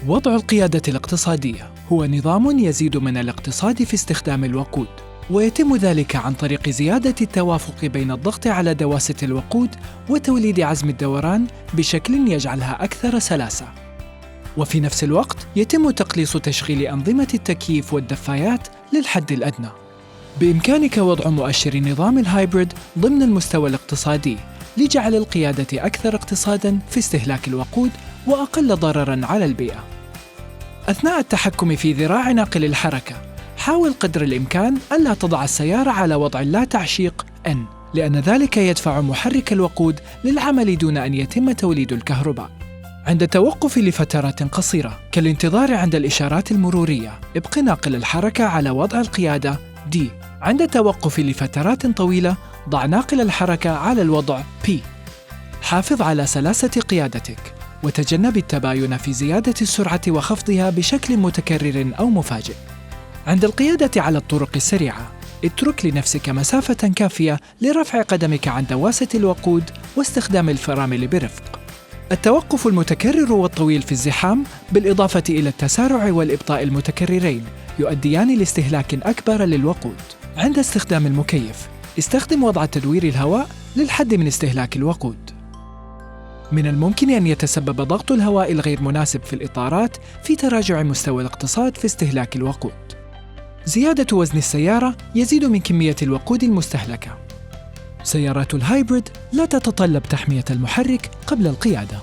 وضع القيادة الاقتصادية هو نظام يزيد من الاقتصاد في استخدام الوقود، ويتم ذلك عن طريق زيادة التوافق بين الضغط على دواسة الوقود وتوليد عزم الدوران بشكل يجعلها أكثر سلاسة. وفي نفس الوقت يتم تقليص تشغيل أنظمة التكييف والدفايات للحد الأدنى. بإمكانك وضع مؤشر نظام الهايبريد ضمن المستوى الاقتصادي لجعل القيادة أكثر اقتصاداً في استهلاك الوقود وأقل ضرراً على البيئة. أثناء التحكم في ذراع ناقل الحركة، حاول قدر الإمكان ألا تضع السيارة على وضع لا تعشيق N، لأن ذلك يدفع محرك الوقود للعمل دون أن يتم توليد الكهرباء. عند التوقف لفترات قصيرة كالانتظار عند الإشارات المرورية، ابق ناقل الحركة على وضع القيادة D. عند التوقف لفترات طويلة، ضع ناقل الحركة على الوضع P. حافظ على سلاسة قيادتك، وتجنب التباين في زيادة السرعة وخفضها بشكل متكرر أو مفاجئ. عند القيادة على الطرق السريعة، اترك لنفسك مسافة كافية لرفع قدمك عن دواسة الوقود واستخدام الفرامل برفق. التوقف المتكرر والطويل في الزحام بالإضافة إلى التسارع والإبطاء المتكررين يؤديان لاستهلاك أكبر للوقود. عند استخدام المكيف، استخدم وضع تدوير الهواء للحد من استهلاك الوقود. من الممكن أن يتسبب ضغط الهواء الغير مناسب في الإطارات في تراجع مستوى الاقتصاد في استهلاك الوقود. زيادة وزن السيارة يزيد من كمية الوقود المستهلكة. سيارات الهايبريد لا تتطلب تحمية المحرك قبل القيادة.